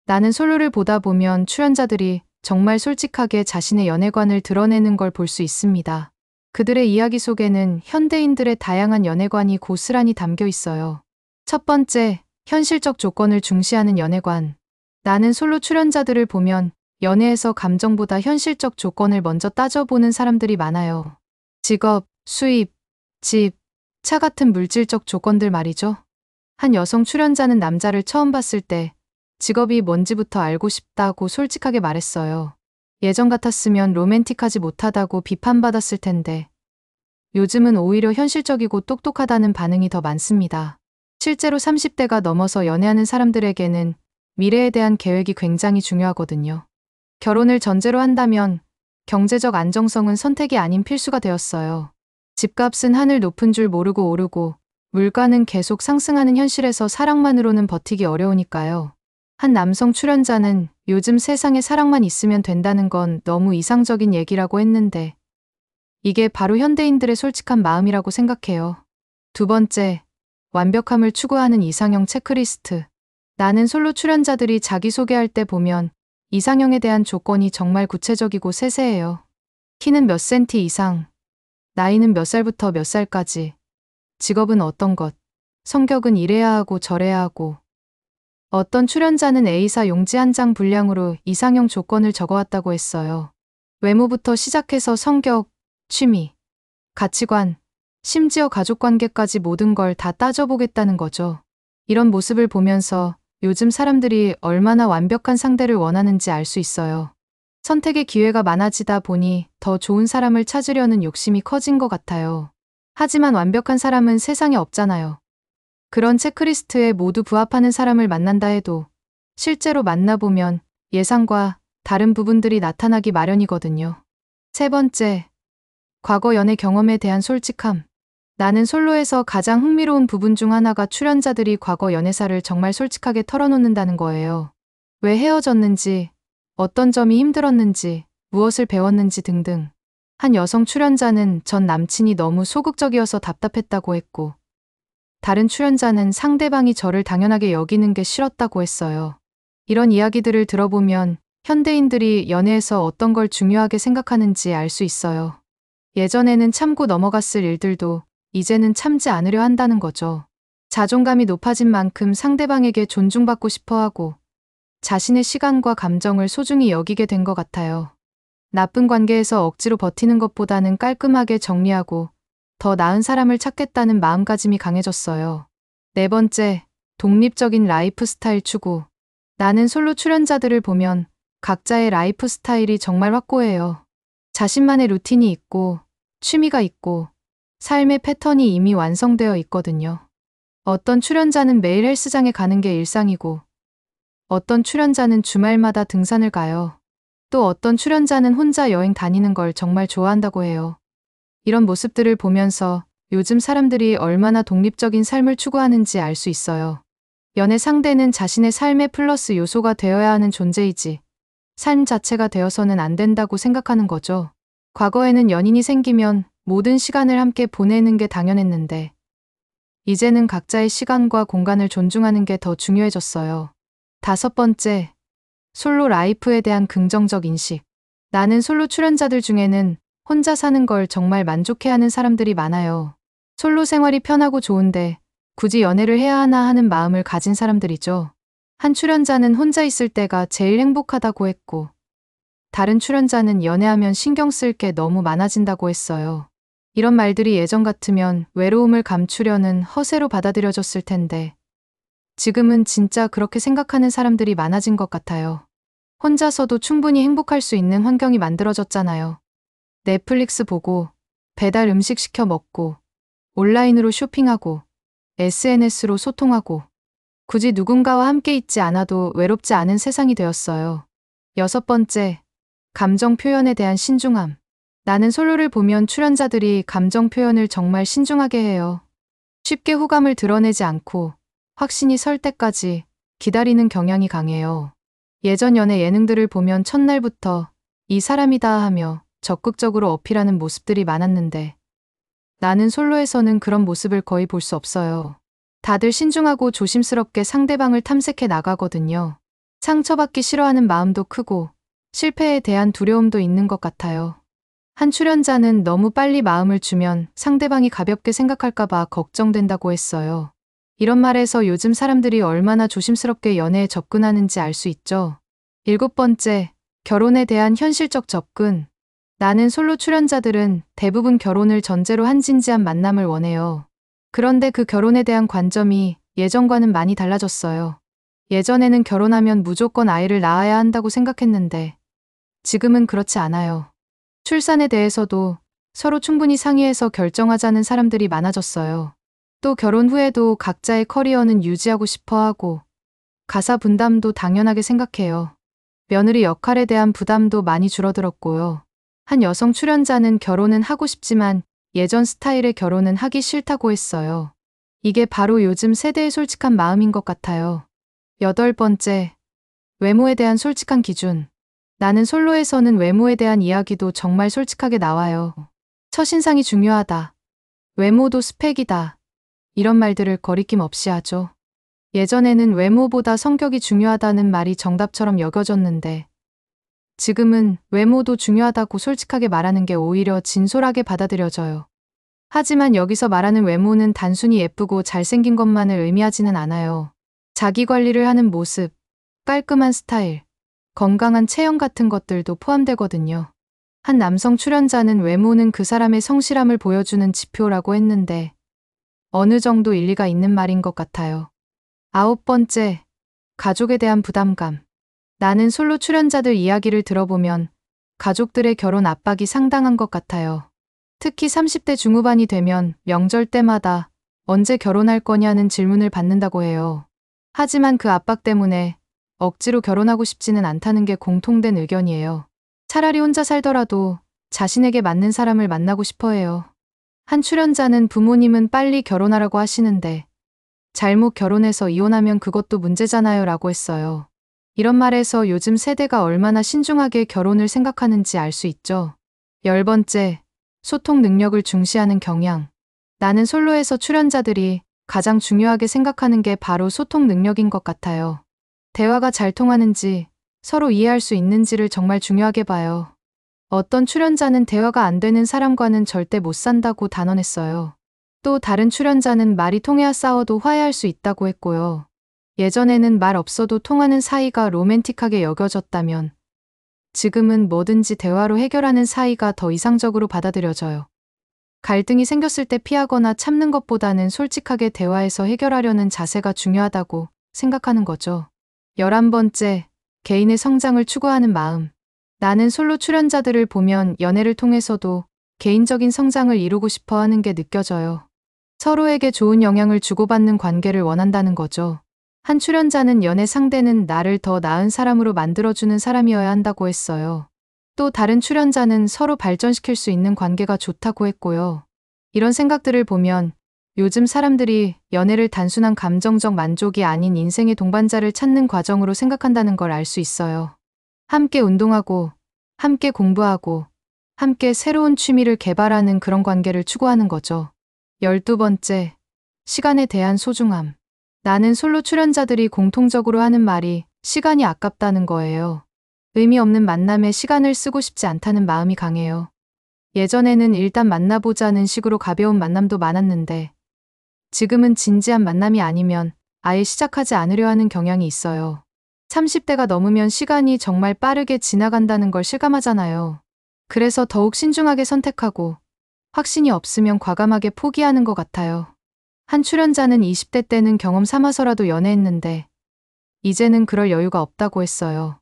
나는 솔로를 보다 보면 출연자들이 정말 솔직하게 자신의 연애관을 드러내는 걸 볼 수 있습니다. 그들의 이야기 속에는 현대인들의 다양한 연애관이 고스란히 담겨 있어요. 첫 번째, 현실적 조건을 중시하는 연애관. 나는 솔로 출연자들을 보면 연애에서 감정보다 현실적 조건을 먼저 따져보는 사람들이 많아요. 직업, 수입, 집, 차 같은 물질적 조건들 말이죠. 한 여성 출연자는 남자를 처음 봤을 때 직업이 뭔지부터 알고 싶다고 솔직하게 말했어요. 예전 같았으면 로맨틱하지 못하다고 비판받았을 텐데 요즘은 오히려 현실적이고 똑똑하다는 반응이 더 많습니다. 실제로 30대가 넘어서 연애하는 사람들에게는 미래에 대한 계획이 굉장히 중요하거든요. 결혼을 전제로 한다면 경제적 안정성은 선택이 아닌 필수가 되었어요. 집값은 하늘 높은 줄 모르고 오르고 물가는 계속 상승하는 현실에서 사랑만으로는 버티기 어려우니까요. 한 남성 출연자는 요즘 세상에 사랑만 있으면 된다는 건 너무 이상적인 얘기라고 했는데 이게 바로 현대인들의 솔직한 마음이라고 생각해요. 두 번째, 완벽함을 추구하는 이상형 체크리스트. 나는 솔로 출연자들이 자기소개할 때 보면 이상형에 대한 조건이 정말 구체적이고 세세해요. 키는 몇 센티 이상, 나이는 몇 살부터 몇 살까지, 직업은 어떤 것, 성격은 이래야 하고 저래야 하고. 어떤 출연자는 A사 용지 한 장 분량으로 이상형 조건을 적어왔다고 했어요. 외모부터 시작해서 성격, 취미, 가치관, 심지어 가족관계까지 모든 걸 다 따져보겠다는 거죠. 이런 모습을 보면서 요즘 사람들이 얼마나 완벽한 상대를 원하는지 알 수 있어요. 선택의 기회가 많아지다 보니 더 좋은 사람을 찾으려는 욕심이 커진 것 같아요. 하지만 완벽한 사람은 세상에 없잖아요. 그런 체크리스트에 모두 부합하는 사람을 만난다 해도 실제로 만나보면 예상과 다른 부분들이 나타나기 마련이거든요. 세 번째, 과거 연애 경험에 대한 솔직함. 나는 솔로에서 가장 흥미로운 부분 중 하나가 출연자들이 과거 연애사를 정말 솔직하게 털어놓는다는 거예요. 왜 헤어졌는지, 어떤 점이 힘들었는지, 무엇을 배웠는지 등등. 한 여성 출연자는 전 남친이 너무 소극적이어서 답답했다고 했고, 다른 출연자는 상대방이 저를 당연하게 여기는 게 싫었다고 했어요. 이런 이야기들을 들어보면 현대인들이 연애에서 어떤 걸 중요하게 생각하는지 알 수 있어요. 예전에는 참고 넘어갔을 일들도 이제는 참지 않으려 한다는 거죠. 자존감이 높아진 만큼 상대방에게 존중받고 싶어 하고 자신의 시간과 감정을 소중히 여기게 된 것 같아요. 나쁜 관계에서 억지로 버티는 것보다는 깔끔하게 정리하고 더 나은 사람을 찾겠다는 마음가짐이 강해졌어요. 네 번째, 독립적인 라이프 스타일 추구. 나는 솔로 출연자들을 보면 각자의 라이프 스타일이 정말 확고해요. 자신만의 루틴이 있고 취미가 있고 삶의 패턴이 이미 완성되어 있거든요. 어떤 출연자는 매일 헬스장에 가는 게 일상이고 어떤 출연자는 주말마다 등산을 가요. 또 어떤 출연자는 혼자 여행 다니는 걸 정말 좋아한다고 해요. 이런 모습들을 보면서 요즘 사람들이 얼마나 독립적인 삶을 추구하는지 알 수 있어요. 연애 상대는 자신의 삶의 플러스 요소가 되어야 하는 존재이지 삶 자체가 되어서는 안 된다고 생각하는 거죠. 과거에는 연인이 생기면 모든 시간을 함께 보내는 게 당연했는데 이제는 각자의 시간과 공간을 존중하는 게 더 중요해졌어요. 다섯 번째, 솔로 라이프에 대한 긍정적 인식. 나는 솔로 출연자들 중에는 혼자 사는 걸 정말 만족해하는 사람들이 많아요. 솔로 생활이 편하고 좋은데 굳이 연애를 해야 하나 하는 마음을 가진 사람들이죠. 한 출연자는 혼자 있을 때가 제일 행복하다고 했고 다른 출연자는 연애하면 신경 쓸 게 너무 많아진다고 했어요. 이런 말들이 예전 같으면 외로움을 감추려는 허세로 받아들여졌을 텐데 지금은 진짜 그렇게 생각하는 사람들이 많아진 것 같아요. 혼자서도 충분히 행복할 수 있는 환경이 만들어졌잖아요. 넷플릭스 보고, 배달 음식 시켜 먹고, 온라인으로 쇼핑하고, SNS로 소통하고, 굳이 누군가와 함께 있지 않아도 외롭지 않은 세상이 되었어요. 여섯 번째, 감정 표현에 대한 신중함. 나는 솔로를 보면 출연자들이 감정 표현을 정말 신중하게 해요. 쉽게 호감을 드러내지 않고 확신이 설 때까지 기다리는 경향이 강해요. 예전 연애 예능들을 보면 첫날부터 이 사람이다 하며 적극적으로 어필하는 모습들이 많았는데 나는 솔로에서는 그런 모습을 거의 볼 수 없어요. 다들 신중하고 조심스럽게 상대방을 탐색해 나가거든요. 상처받기 싫어하는 마음도 크고 실패에 대한 두려움도 있는 것 같아요. 한 출연자는 너무 빨리 마음을 주면 상대방이 가볍게 생각할까봐 걱정된다고 했어요. 이런 말에서 요즘 사람들이 얼마나 조심스럽게 연애에 접근하는지 알 수 있죠. 7번째, 결혼에 대한 현실적 접근. 나는 솔로 출연자들은 대부분 결혼을 전제로 한 진지한 만남을 원해요. 그런데 그 결혼에 대한 관점이 예전과는 많이 달라졌어요. 예전에는 결혼하면 무조건 아이를 낳아야 한다고 생각했는데 지금은 그렇지 않아요. 출산에 대해서도 서로 충분히 상의해서 결정하자는 사람들이 많아졌어요. 또 결혼 후에도 각자의 커리어는 유지하고 싶어 하고 가사 분담도 당연하게 생각해요. 며느리 역할에 대한 부담도 많이 줄어들었고요. 한 여성 출연자는 결혼은 하고 싶지만 예전 스타일의 결혼은 하기 싫다고 했어요. 이게 바로 요즘 세대의 솔직한 마음인 것 같아요. 8번째, 외모에 대한 솔직한 기준. 나는 솔로에서는 외모에 대한 이야기도 정말 솔직하게 나와요. 첫인상이 중요하다. 외모도 스펙이다. 이런 말들을 거리낌 없이 하죠. 예전에는 외모보다 성격이 중요하다는 말이 정답처럼 여겨졌는데 지금은 외모도 중요하다고 솔직하게 말하는 게 오히려 진솔하게 받아들여져요. 하지만 여기서 말하는 외모는 단순히 예쁘고 잘생긴 것만을 의미하지는 않아요. 자기 관리를 하는 모습, 깔끔한 스타일, 건강한 체형 같은 것들도 포함되거든요. 한 남성 출연자는 외모는 그 사람의 성실함을 보여주는 지표라고 했는데 어느 정도 일리가 있는 말인 것 같아요. 9번째, 가족에 대한 부담감. 나는 솔로 출연자들 이야기를 들어보면 가족들의 결혼 압박이 상당한 것 같아요. 특히 30대 중후반이 되면 명절 때마다 언제 결혼할 거냐는 질문을 받는다고 해요. 하지만 그 압박 때문에 억지로 결혼하고 싶지는 않다는 게 공통된 의견이에요. 차라리 혼자 살더라도 자신에게 맞는 사람을 만나고 싶어 해요. 한 출연자는 부모님은 빨리 결혼하라고 하시는데 잘못 결혼해서 이혼하면 그것도 문제잖아요 라고 했어요. 이런 말에서 요즘 세대가 얼마나 신중하게 결혼을 생각하는지 알 수 있죠. 10번째, 소통 능력을 중시하는 경향. 나는 솔로에서 출연자들이 가장 중요하게 생각하는 게 바로 소통 능력인 것 같아요. 대화가 잘 통하는지, 서로 이해할 수 있는지를 정말 중요하게 봐요. 어떤 출연자는 대화가 안 되는 사람과는 절대 못 산다고 단언했어요. 또 다른 출연자는 말이 통해야 싸워도 화해할 수 있다고 했고요. 예전에는 말 없어도 통하는 사이가 로맨틱하게 여겨졌다면 지금은 뭐든지 대화로 해결하는 사이가 더 이상적으로 받아들여져요. 갈등이 생겼을 때 피하거나 참는 것보다는 솔직하게 대화해서 해결하려는 자세가 중요하다고 생각하는 거죠. 11번째, 개인의 성장을 추구하는 마음. 나는 솔로 출연자들을 보면 연애를 통해서도 개인적인 성장을 이루고 싶어 하는 게 느껴져요. 서로에게 좋은 영향을 주고받는 관계를 원한다는 거죠. 한 출연자는 연애 상대는 나를 더 나은 사람으로 만들어주는 사람이어야 한다고 했어요. 또 다른 출연자는 서로 발전시킬 수 있는 관계가 좋다고 했고요. 이런 생각들을 보면 요즘 사람들이 연애를 단순한 감정적 만족이 아닌 인생의 동반자를 찾는 과정으로 생각한다는 걸 알 수 있어요. 함께 운동하고, 함께 공부하고, 함께 새로운 취미를 개발하는 그런 관계를 추구하는 거죠. 12번째, 시간에 대한 소중함. 나는 솔로 출연자들이 공통적으로 하는 말이 시간이 아깝다는 거예요. 의미 없는 만남에 시간을 쓰고 싶지 않다는 마음이 강해요. 예전에는 일단 만나보자는 식으로 가벼운 만남도 많았는데 지금은 진지한 만남이 아니면 아예 시작하지 않으려 하는 경향이 있어요. 30대가 넘으면 시간이 정말 빠르게 지나간다는 걸 실감하잖아요. 그래서 더욱 신중하게 선택하고 확신이 없으면 과감하게 포기하는 것 같아요. 한 출연자는 20대 때는 경험 삼아서라도 연애했는데 이제는 그럴 여유가 없다고 했어요.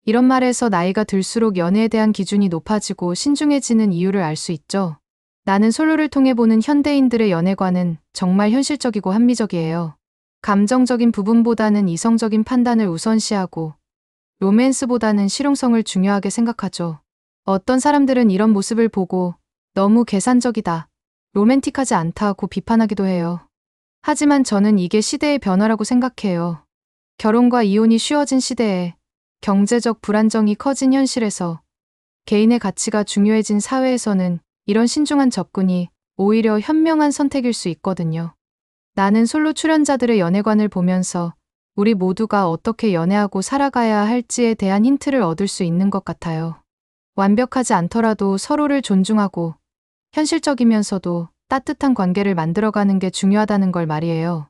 이런 말에서 나이가 들수록 연애에 대한 기준이 높아지고 신중해지는 이유를 알 수 있죠. 나는 솔로를 통해 보는 현대인들의 연애관은 정말 현실적이고 합리적이에요. 감정적인 부분보다는 이성적인 판단을 우선시하고 로맨스보다는 실용성을 중요하게 생각하죠. 어떤 사람들은 이런 모습을 보고 너무 계산적이다, 로맨틱하지 않다고 비판하기도 해요. 하지만 저는 이게 시대의 변화라고 생각해요. 결혼과 이혼이 쉬워진 시대에 경제적 불안정이 커진 현실에서 개인의 가치가 중요해진 사회에서는 이런 신중한 접근이 오히려 현명한 선택일 수 있거든요. 나는 솔로 출연자들의 연애관을 보면서 우리 모두가 어떻게 연애하고 살아가야 할지에 대한 힌트를 얻을 수 있는 것 같아요. 완벽하지 않더라도 서로를 존중하고 현실적이면서도 따뜻한 관계를 만들어가는 게 중요하다는 걸 말이에요.